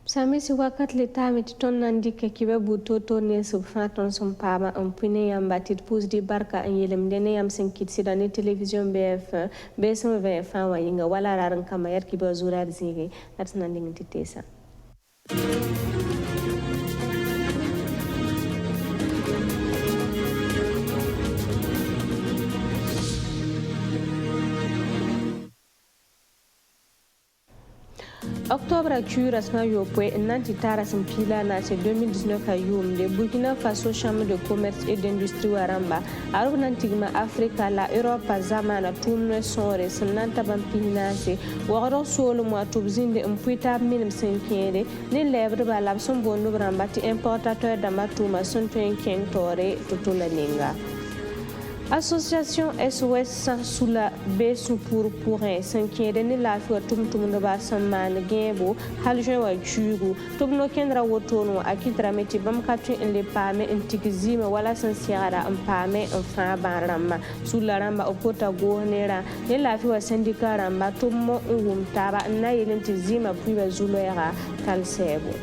Sami si wakat le tami ti ton nandi ke kibe buto to ne subfa ton som pama on pine yam batit pus di barka en yelem dene yam sen kit sida ne television BF besum VF wa yinga wala raran kama yar kibe zura zingi at nandi ngiti tesa. Octobre a cure rasma yopwe nanti tara simpila na se 2019 a yumde Burkina Faso chambre de commerce et d'industrie waramba arab nantigma Afrika la Europe zamana tumne sore sananta bampina se waro solo mo tubzinde mpuita minim senkede ne lebre ba labson bondo bramba ti importateur da matuma sonten kentore tutula ninga. Association SOS sous la baisse pour un s'inquiète de la foi tout de basaman gembo haljoin wa chugu tubno kendra wotono akitra meti bam katu en le pame en tikizima wala sensiara en pame en fa barama sous la ramba opota gonera de la foi syndicat ramba tumo ngum taba na yelenti zima puis zulera kalsebo.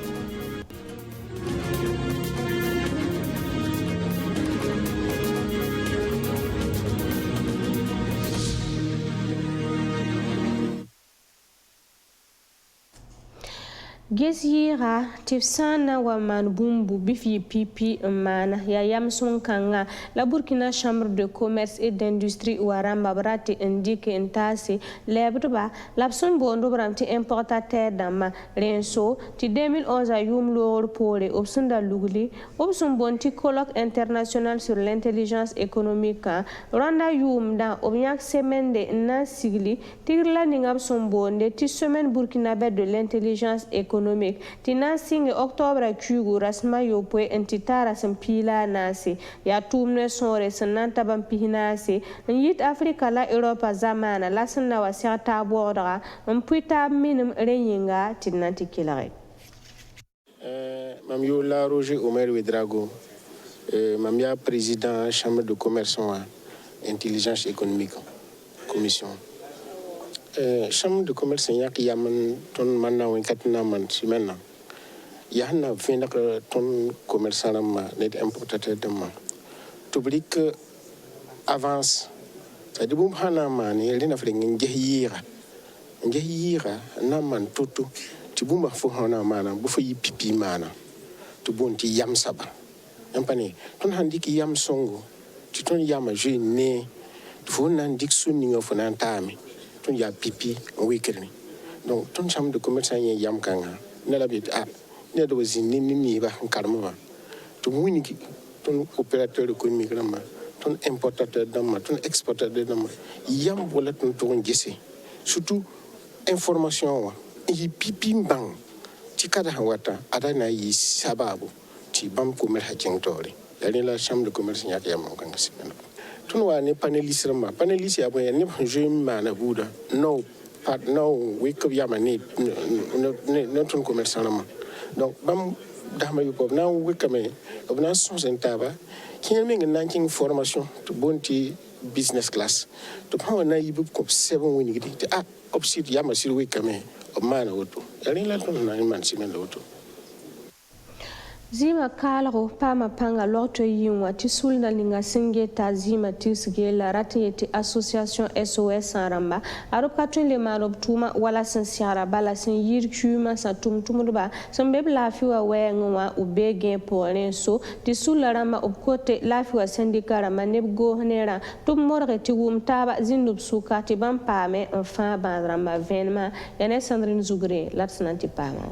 Gesira tifsana wa man bumbu bifi pipi mana ya yamson kanga la Burkina chambre de commerce et d'industrie waramba brati indique entase lebdba labson bondo bramti importateur dama renso ti 2011 a yum lor pole obsunda lugli obsun bonti colloque international sur l'intelligence économique randa yum da obnyak semende na sigli tirla ningab son bonde ti semaine burkinabé de l'intelligence économique tina singe octobre kugu rasma yopwe entitara sampila nasi ya tumne sore sananta bampinasi yit Afrika la Europa zamana la sanna wasiata borda mpuita minim renyinga tinanti kilare mam yo la Roger Omer Wedrago mam ya président chambre de commerce intelligence économique commission chambre de commerce yak yaman ton manna wen katna man simena yahna fina ton commerçant ma net importateur de ma public avance ça de bum hana man yelina fre ngehira na man toto ti bumba fo hana mana bu fa yipipi mana to bonti yam saba yampane ton handiki yam songo ti ton yama jeune fo nan dik sunninga fo nan tami ton ya pipi weekend donc ton chambre de commerce y yam kanga ne la bit ne do zini ni ba karma to muni ton opérateur économique ma ton importateur dama ton exportateur dama yam wala ton to ngese surtout information wa yi pipi bang ti kada hawata adana yi sababu ti bam commerce hajengtori yali la chambre de commerce y yam kanga simena tout le monde panéliste ma panéliste ya boya ne je mana buda no part no we ko yama ni no ton commerçant ma donc bam dama yu ko na we kame obna son sentaba ki me ngi formation to bonti business class to pa na yibu ko 7 woni gidi opsit yama sir we kame obmana woto yali la ton na man simen woto Zima kalro pama panga loto yinwa ti sulna linga singeta zima tisge la ratiyeti association SOS Ramba arop katun le marob tuma wala sensiara bala sen yir kuma sa tumtumba sambe lafiwa wenwa ubege porenso ti sulla rama opkote lafiwa sindikara manebgo nera tum morge ti wumtaba zinub suka ti bampame enfin ban ramba venma yana Sandrine Zugre latsananti pama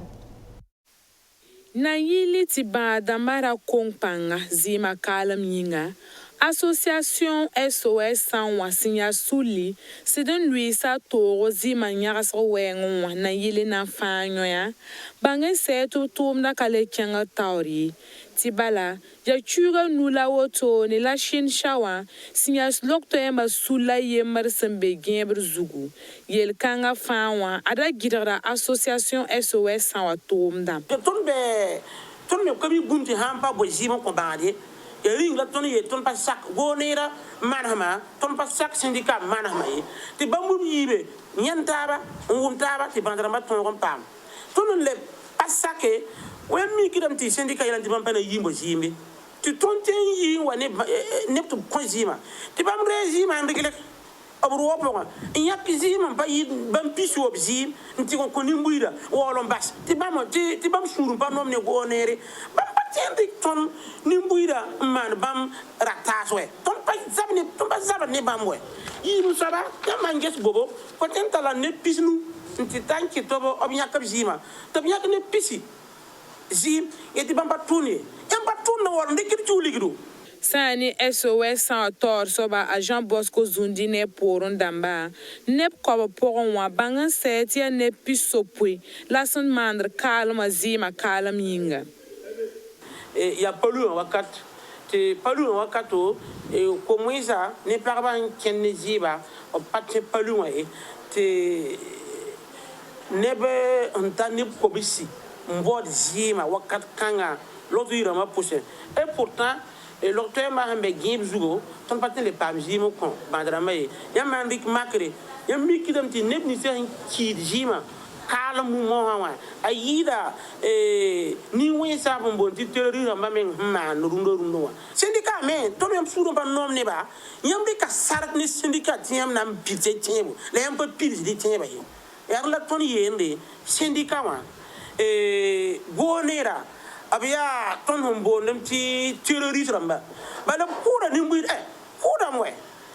na yili ti bada mara kongpanga zima kalam yinga association SOS sanwa sinya suli sidin luisa toro zima nyagas wenwa na yili na fanyo ya bangen setu tumna kale kyanga tauri tibala ya chura nula woto ni la shin shawa sinya slokto ema sula yemar sembe gebr zugu yel kanga fanwa ada gidara association SOS sanwa tumda ton me kabi bunti hampa bo zima ko baade e ring la ton ye ton pa sak gonera manama ton pa sak syndicat manama yi ti bambum yibe nyantaba ngum taba ti bandara ma ton pam ton le pas sake wen mi kidam ti syndicat yalan ti bam pana yimbo jimbe ti tonten yi wa ne neptu konzima ti bam rezima ndikile abru wopo nyak zima pa yi bam pisu obzim nti ko nimbuida wolon bas ti bam suru pa nom ne gonere bam patendi ton nimbuida man bam rataswe ton pa zabne bam we yi musaba ya manges bobo ko tentala ne pisnu nti tanki tobo obnyaka zima tabnyaka ne pisi zim yeti bam patuni en patuna wor ndikir chuligidu Sani SOS sans tort soba agent Bosco Zundi ne poron damba ne kobo poron wa bangan setia ne pisopui la son mandre kalma zima kalam yinga ya palu wakat te palu wakato ko moisa ne parban ken ziba o patte palu wa te nebe ntani ko bisi mbod zima wakat kanga l'autre il m'a poussé et pourtant et l'auteur m'a un begin zugo ton patin les pam zima kon bandrama ya mandik makre ya mikidam ti neb ni sen ki zima kala mu mo hawa ayida ni wen sa bon ti teori ramba men ma rundo wa syndicat men to yam suro ban nom ne ba yam de ka sarat ni syndicat yam nam pizze tiembo le yam pa pizze di tiemba yi yar la ton yende syndicat wa gonera abia ton hombo nem ti terroriste ramba bala kura ni mbir kura mwe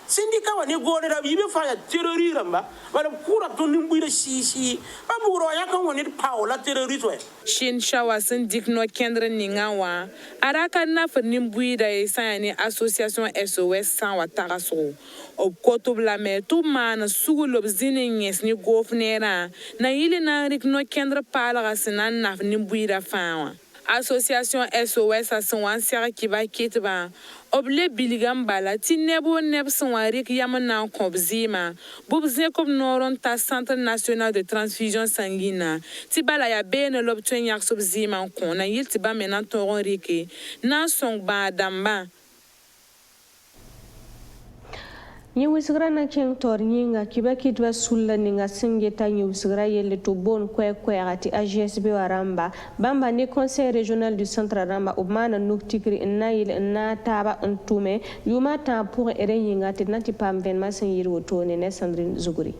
syndicat wa ni gonera yibe fa ya terroriste ramba bala kura ton ni mbir si ba bugro ya kan woni paula terroriste we shin shawa sun dikno kendre ningawa araka na fa ni mbida e sani association SOS sans wa taraso ob kotob la me tu mana sugulob zininges ni gofnera na yile na rikno kendre pala sinan na ni mbida fawa association SOS a son ancienne qui va quitter ba oble biligam bala ti nebo neb son warik yamana kobzima bubze comme noron ta centre national de transfusion sanguine ti bala ya ben l'obtien yak sobzima kon na yil ti ba menan toron riki na son ba damba Ni wisgra na king tor nyinga kiba kitwa sulla ninga singeta ni wisgra yele to bon kwe ati AGSB waramba bamba ni conseil régional du centre ramba obmana nuktikri na yele na taba ntume yuma ta pour ere yinga te nati pam ven masin yiri tone ne Sandrine Zuguri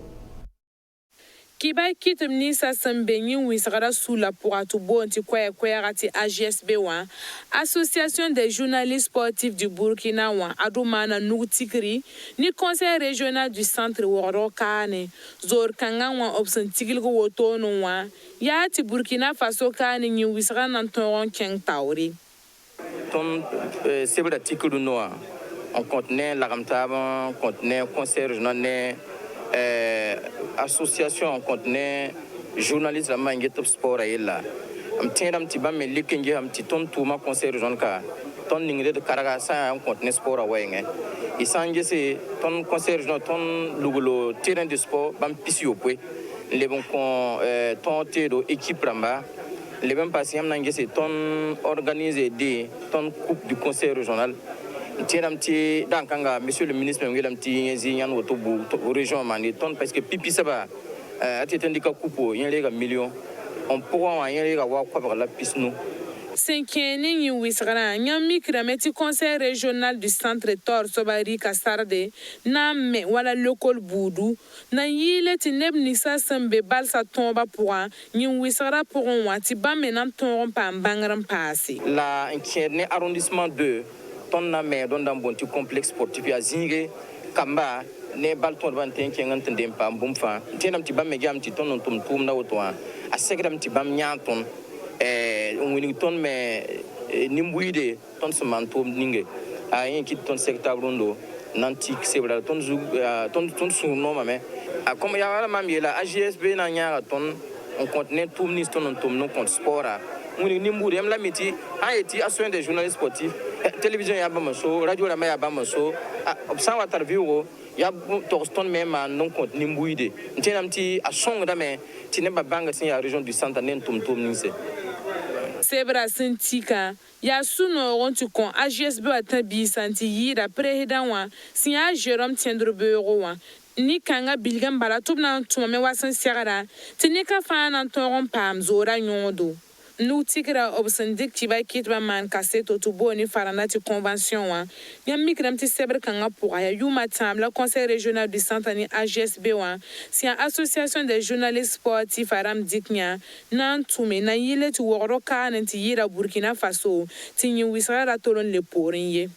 kiba kitum ni sa sambenyi wisgra sula pour atubo anti kwe ati AGSB wa association des journalistes sportifs du Burkina wa adumana nuktikri ni conseil régional du centre woro kane zor kanga wa option tigil go wotono wa ya ti Burkina Faso kane ni wisgra nan toron keng tauri ton c'est l'article noir on contenait l'aramtaba contenait conseil régional association en contenait journaliste la mangue top sport ayela am tiendam ti ba me likenje am ti ton tuma conseil régional ka ton ningre de karaga sa en contenait sport awenge isanje se ton conseil régional ton lugulo terrain de sport bam pisio pwe le bon kon ton tedo équipe ramba le même patient nange se ton organiser des ton coupe du conseil régional tiram ti dankanga monsieur le ministre ngelam ti nyan wotobu région mani ton parce que pipi saba atetendi ka coupo yenlega million on pourra yenlega wa kwa la pisno Senkene ni wisgra nyami krameti conseil régional du centre tor sobari kasarde na me wala local budu na yile ti neb ni sa sembe balsa tomba pour ni wisgra pour wati ba menan ton pa mbangram pasi la inquiète arrondissement 2 ton na me don dan bonti complexe sportif ya zinge kamba ne balton ban ten kengan tendem pa mbumfa tenam ti bam me gam ti ton tum tum na wotwa a segram ti bam nyaton wini ton me nimbuide ton semantum ninge a yin ki ton secteur rondo nanti sebra ton zu ton su no mame a comme ya wala mam yela AGSB na nyaara ton on contenait tout ministre ton tum no compte sport wini nimbuide am la meti a eti association des journalistes sportifs télévision ya ba so radio la ya ba so obsan wa interview ya torston même non compte nimbuide ntenam ti a song da me ti ne ba banga tin ya région du centre nen tum ninse sebra sentika ya suno rontu kon AGSB atabi santi yira président wa sia Jérôme Tiendrebeuro wa ni kanga bilgam bala tubna tuma me wasan siara tinika fa nan toron pam zora nyodo nous tigra obsendik qui va quitter man cassette to boni faranati convention wa yam mikram ti sebre kanga pour ya yuma tam la conseil régional du Santani AGSB wa si une association des journalistes sportifs aram diknya nan tume na yile tu woro ka nan ti yira Burkina Faso ti nyi wisara tolon le porinye.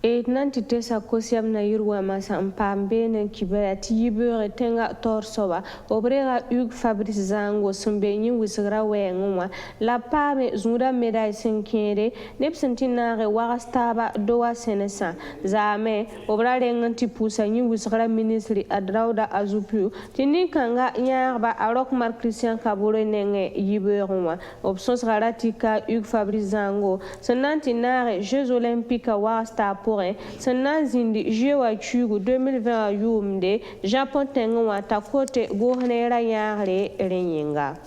E nanti tesa kosiam na yirwa masa mpambe na kibaya tiyibere tenga torsoba obrega Hugues Fabrice Zango sumbe nyi wisra wenwa la pame zunda medai senkere nepsentinare warastaba dowa senesa zame obrare nganti pusa nyi wisra ministry Adrauda Azupu tini kanga nyarba arok mar Christian Kabore nenge yiberwa options raratika Hugues Fabrice Zango senanti nare Jeux olympiques warasta Sanazindi Jewa Chugu 2020 yumde Japon tengo wata kote gohnera yare renyinga.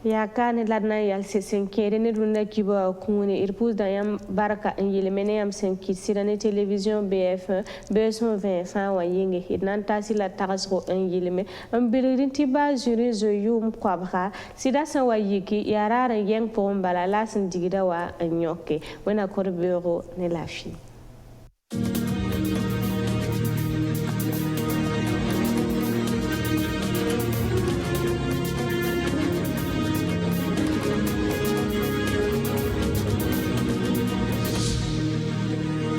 Ya kane ladna yal se senkere ne runda kiba kungune irpus da yam baraka ngile mene yam senki sirane television BF1 beso 20 fa wa yenge hinan tasi la tagasro ngile me ambirin tiba juri zo yum kwabra sida sa wa yiki yarara yeng pombala la sin digida wa nyoke wena korbero ne lafi.